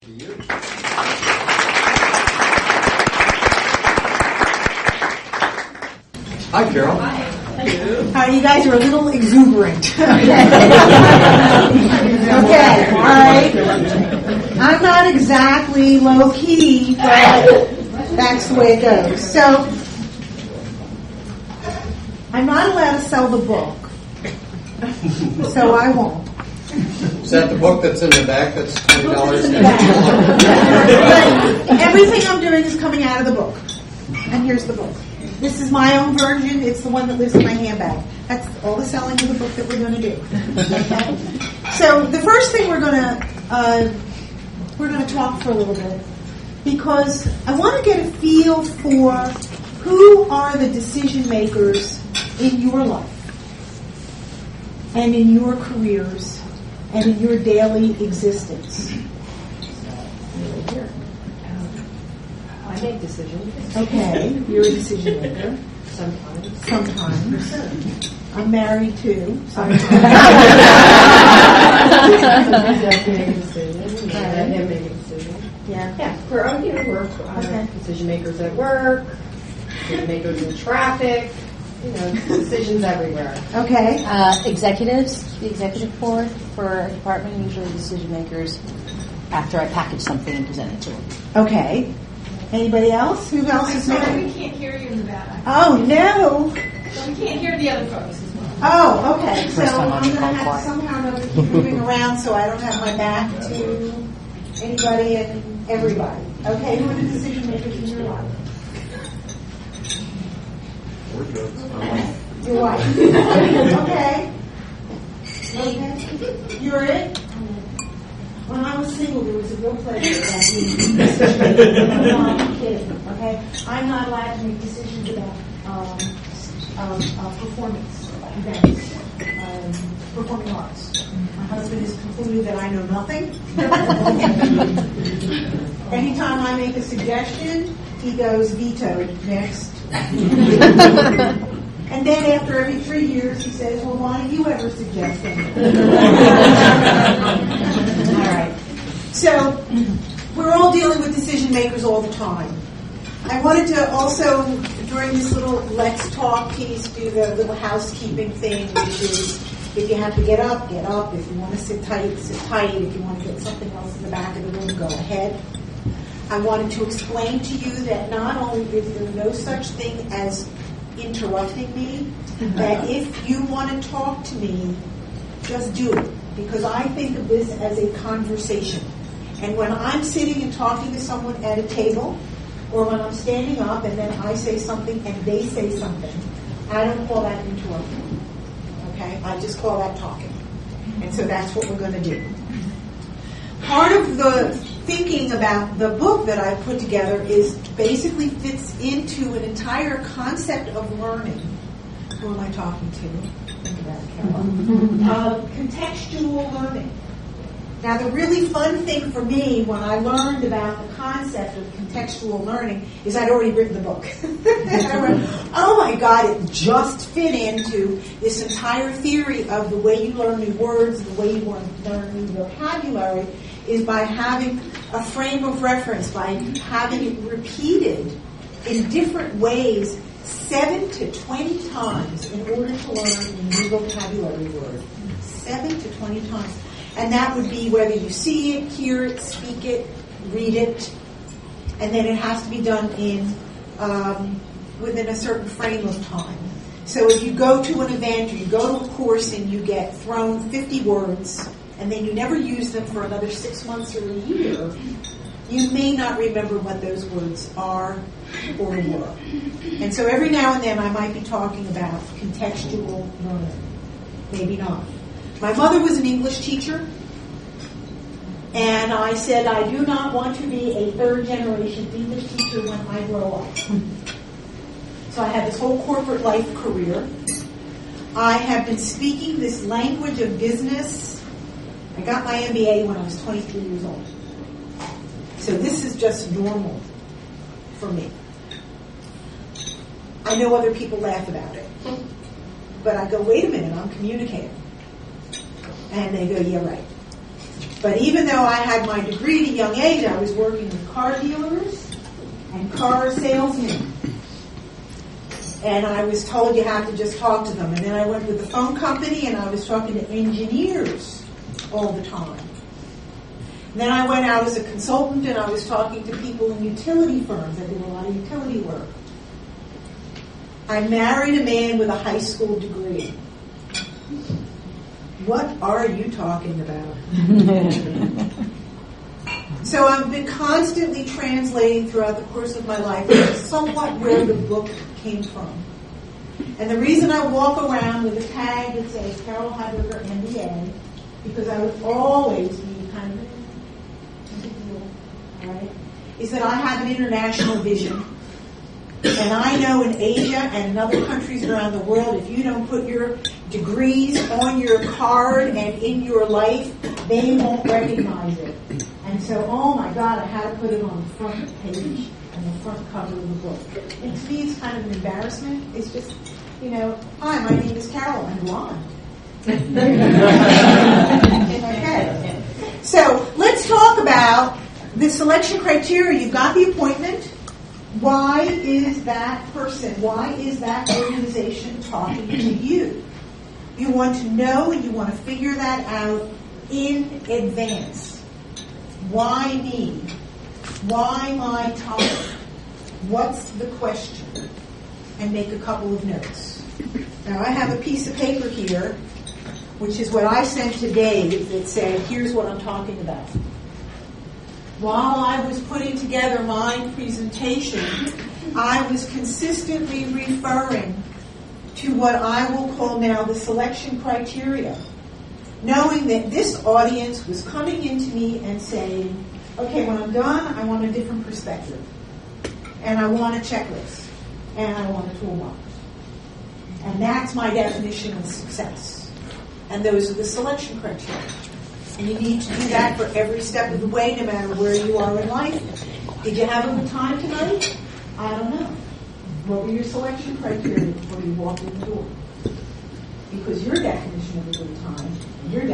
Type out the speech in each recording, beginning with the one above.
To you. Hi, Carol. Hi. Hello. You guys are a little exuberant. Okay, all right. I'm not exactly low-key, but that's the way it goes. So, I'm not allowed to sell the book, so I won't. Is that the book that's in the back that's $20? But everything I'm doing is coming out of the book. And here's the book. This is my own version. It's the one that lives in my handbag. That's all the selling of the book that we're going to do. Okay? So the first thing we're going to talk for a little bit, because I want to get a feel for who are the decision makers in your life and in your careers and in your daily existence. I make decisions. Okay, you're a decision maker. Sometimes. I'm married too. Sometimes. Make a decision. Let him make a decision. Yeah. For work. Okay. Decision makers at work. Decision makers in traffic. Decisions everywhere. Okay. Executives, the executive board for a department, usually decision makers after I package something and present it to them. Okay. Anybody else? Who else is Sorry, making? we can't hear you in the back. Oh no. So we can't hear the other folks as well. Oh, okay. So First time I'm on going to have quiet. to somehow or another keep moving around so I don't have my back to anybody and everybody. Okay. Who are the decision makers in your life? Your wife. Okay. You're it? When I was single, there was a real pleasure about being a decision maker. I'm not kidding, okay? I'm not allowed to make decisions about performance events, performing arts. My husband has concluded that I know nothing. Anytime I make a suggestion, he goes, vetoed, next. And then after every 3 years, he says, well, why don't you ever suggest anything? All right. So we're all dealing with decision makers all the time. I wanted to also, during this little let's talk piece, do the little housekeeping thing, which is if you have to get up, get up. If you want to sit tight, sit tight. If you want to get something else in the back of the room, go ahead. I wanted to explain to you that not only is there no such thing as interrupting me, that if you want to talk to me, just do it. Because I think of this as a conversation. And when I'm sitting and talking to someone at a table, or when I'm standing up and then I say something and they say something, I don't call that interrupting. Okay? I just call that talking. And so that's what we're going to do. Part of the thinking about the book that I put together is basically fits into an entire concept of learning. Who am I talking to? Think about it, Carol. Contextual learning. Now, the really fun thing for me when I learned about the concept of contextual learning is I'd already written the book. And I went, oh my God, it just fit into this entire theory of the way you learn new words, the way you learn new vocabulary, is by having a frame of reference, by having it repeated in different ways 7 to 20 times in order to learn a new vocabulary word. 7 to 20 times. And that would be whether you see it, hear it, speak it, read it, and then it has to be done in within a certain frame of time. So if you go to an event or you go to a course and you get thrown 50 words, and then you never use them for another 6 months or a year, you may not remember what those words are or were. And so every now and then I might be talking about contextual learning. Maybe not. My mother was an English teacher, and I said I do not want to be a third-generation English teacher when I grow up. So I had this whole corporate life career. I have been speaking this language of business. I got my MBA when I was 23 years old. So this is just normal for me. I know other people laugh about it. But I go, wait a minute, I'm communicating. And they go, yeah, right. But even though I had my degree at a young age, I was working with car dealers and car salesmen. And I was told you have to just talk to them. And then I went with the phone company and I was talking to engineers all the time. And then I went out as a consultant and I was talking to people in utility firms. I did a lot of utility work. I married a man with a high school degree. What are you talking about? So I've been constantly translating throughout the course of my life, somewhat where the book came from. And the reason I walk around with a tag that says Carol Heiberger, MBA, because I would always be kind of a big deal, right? Is that I have an international vision. And I know in Asia and in other countries around the world, if you don't put your degrees on your card and in your life, they won't recognize it. And so, oh my God, I had to put it on the front page and the front cover of the book. And to me, it's kind of an embarrassment. It's just, hi, my name is Carol, I'm blonde. In my head. So let's talk about the selection criteria. You've got the appointment. Why is that person, why is that organization talking to you? You want to know and you want to figure that out in advance. Why me? Why my topic? What's the question? And make a couple of notes. Now I have a piece of paper here, which is what I sent to Dave that said, here's what I'm talking about. While I was putting together my presentation, I was consistently referring to what I will call now the selection criteria, knowing that this audience was coming into me and saying, okay, when I'm done, I want a different perspective, and I want a checklist, and I want a toolbox. And that's my definition of success. And those are the selection criteria. And you need to do that for every step of the way, no matter where you are in life. Did you have a good time tonight? I don't know. What were your selection criteria before you walked in the door? Because your definition of a good time, and your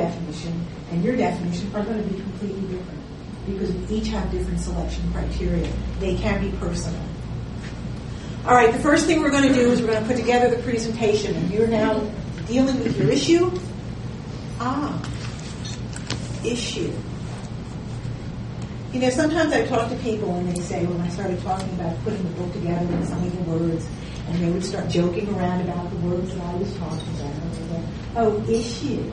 definition are going to be completely different. Because we each have different selection criteria. They can be personal. All right, the first thing we're going to do is we're going to put together the presentation. And you're now dealing with your issue. Issue. Sometimes I talk to people and they say, when I started talking about putting the book together and some of the words, and they would start joking around about the words that I was talking about. And they go, oh, issue.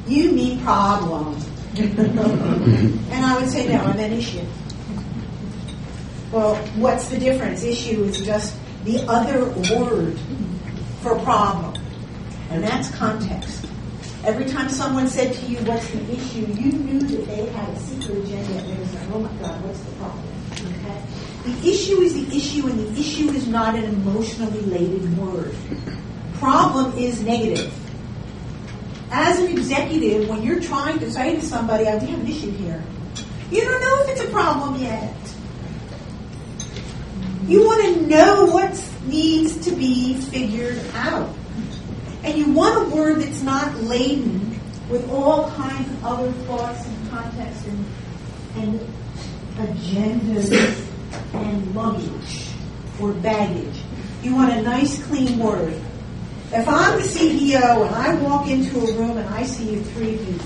You mean problem. And I would say, no, I meant issue. Well, what's the difference? Issue is just the other word for problem. And that's context. Every time someone said to you, what's the issue, you knew that they had a secret agenda and they were saying, oh my God, what's the problem? Okay? The issue is the issue, and the issue is not an emotionally laden word. Problem is negative. As an executive, when you're trying to say to somebody, we have an issue here, you don't know if it's a problem yet. You want to know what needs to be figured out. And you want a word that's not laden with all kinds of other thoughts and context and agendas and luggage or baggage. You want a nice, clean word. If I'm the CEO and I walk into a room and I see you three of you,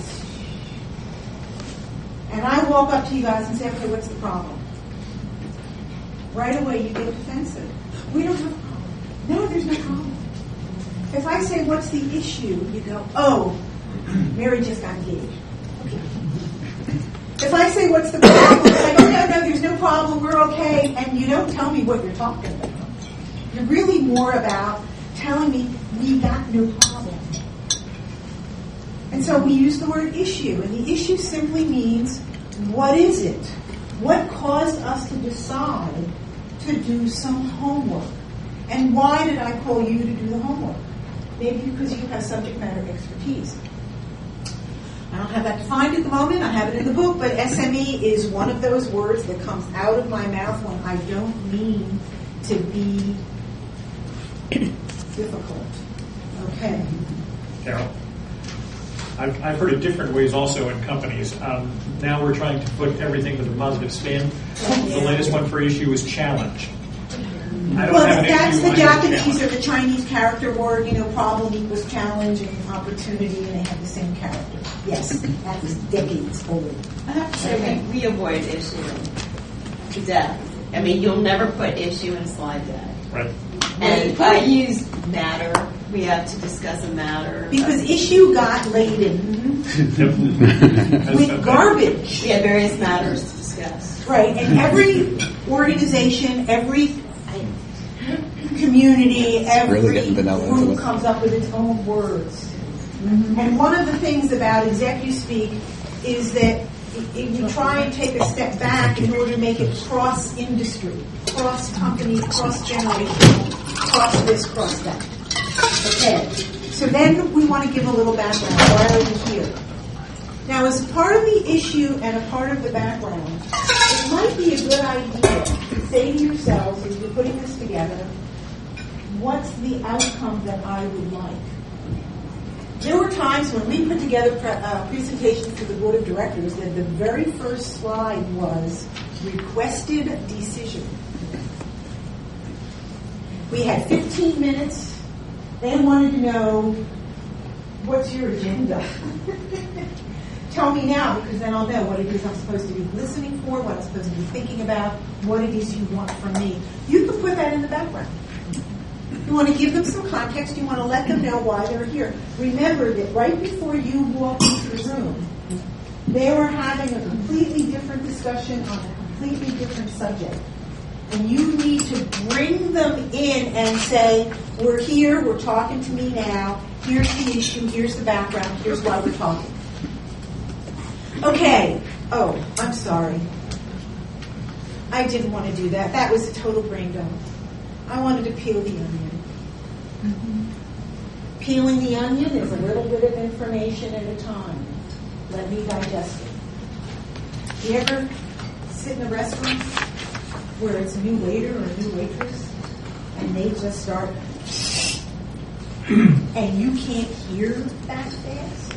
and I walk up to you guys and say, okay, what's the problem? Right away you get defensive. We don't have a problem. No, there's no problem. If I say, what's the issue? You go, oh, Mary just got engaged. Okay. If I say, what's the problem? I go, no, there's no problem, we're okay, and you don't tell me what you're talking about. You're really more about telling me we got no problem. And so we use the word issue, and the issue simply means, what is it? What caused us to decide to do some homework? And why did I call you to do the homework? Maybe because you have subject matter expertise. I don't have that defined at the moment. I have it in the book, but SME is one of those words that comes out of my mouth when I don't mean to be difficult. Okay. Carol? I've heard it different ways also in companies. Now we're trying to put everything with a positive spin. The latest one for issue is challenge. I don't Well, have an that's issue, the I have a Japanese or challenge. the Chinese character word, problem equals challenge and opportunity, and they have the same character. Yes, that's decades old. I have to say, we avoid issue to death. I mean, you'll never put issue in a slide deck. Right. And I use matter. We have to discuss a matter. Because issue got laden with garbage. We have various matters to discuss. Right, and every organization, every community, every Really getting vanilla into group it. comes up with its own words. And one of the things about ExecuSpeak is that you try and take a step back in order to make it cross-industry, cross-company, cross-generational, cross-this, cross-that. Okay, so then we want to give a little background. Why are you here? Now, as part of the issue and a part of the background, it might be a good idea to say to yourselves, as you're putting this together, what's the outcome that I would like? There were times when we put together presentations to the board of directors that the very first slide was requested decision. We had 15 minutes. They wanted to know, what's your agenda? Tell me now, because then I'll know what it is I'm supposed to be listening for, what I'm supposed to be thinking about, what it is you want from me. You can put that in the background. You want to give them some context. You want to let them know why they're here. Remember that right before you walk into the room, they were having a completely different discussion on a completely different subject. And you need to bring them in and say, we're here, we're talking to me now, here's the issue, here's the background, here's why we're talking. Okay. Oh, I'm sorry. I didn't want to do that. That was a total brain dump. I wanted to peel the onion. Peeling the onion is a little bit of information at a time. Let me digest it. You ever sit in a restaurant where it's a new waiter or a new waitress and they just start and you can't hear that fast,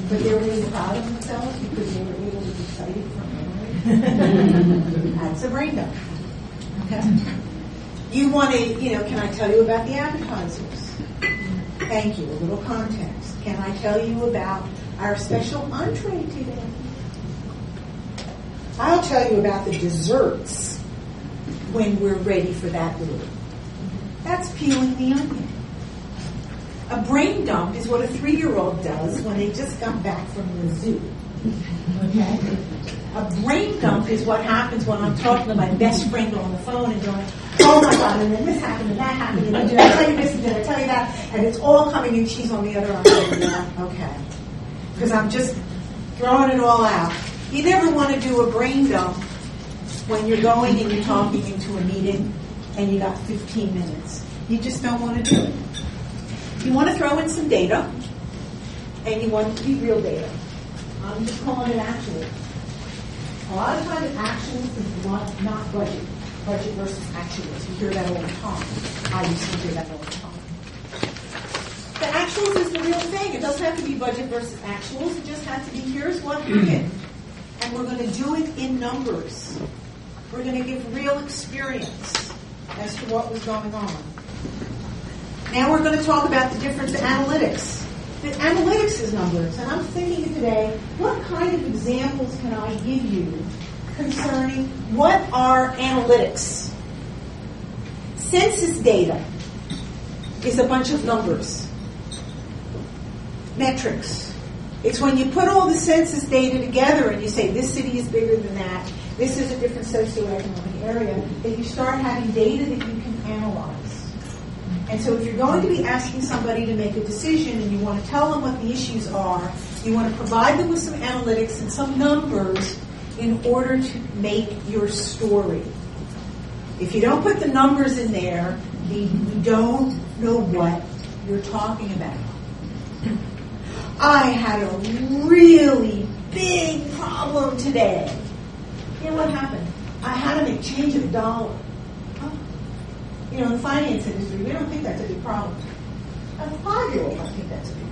but they're really proud of themselves because they were able to recite it from memory? That's a brain dump. Okay. You want to, can I tell you about the appetizers? Thank you. A little context. Can I tell you about our special entree today? I'll tell you about the desserts when we're ready for that little. That's peeling the onion. A brain dump is what a 3-year-old does when they just got back from the zoo. Okay? A brain dump is what happens when I'm talking to my best friend on the phone and going, oh my God, and then this happened and that happened, and did I tell you this and did I tell you that? And it's all coming and she's on the other end. Yeah, okay. Because I'm just throwing it all out. You never want to do a brain dump when you're going and you're talking into a meeting and you got 15 minutes. You just don't want to do it. You want to throw in some data, and you want it to be real data. I'm just calling it actual. A lot of times actuals is not budget. Budget versus actuals. You hear that all the time. I used to hear that all the time. The actuals is the real thing. It doesn't have to be budget versus actuals. It just has to be here's what happened. And we're going to do it in numbers. We're going to give real experience as to what was going on. Now we're going to talk about the difference in analytics. The analytics is numbers. And I'm thinking today, what kind of examples can I give you concerning what are analytics? Census data is a bunch of numbers. Metrics. It's when you put all the census data together and you say this city is bigger than that, this is a different socioeconomic area, that you start having data that you can analyze. And so if you're going to be asking somebody to make a decision and you want to tell them what the issues are, you want to provide them with some analytics and some numbers in order to make your story. If you don't put the numbers in there, you don't know what you're talking about. I had a really big problem today. You know what happened? I had to make change of $1. In the finance industry, we don't think that's a big problem. A 5-year-old might think that's a big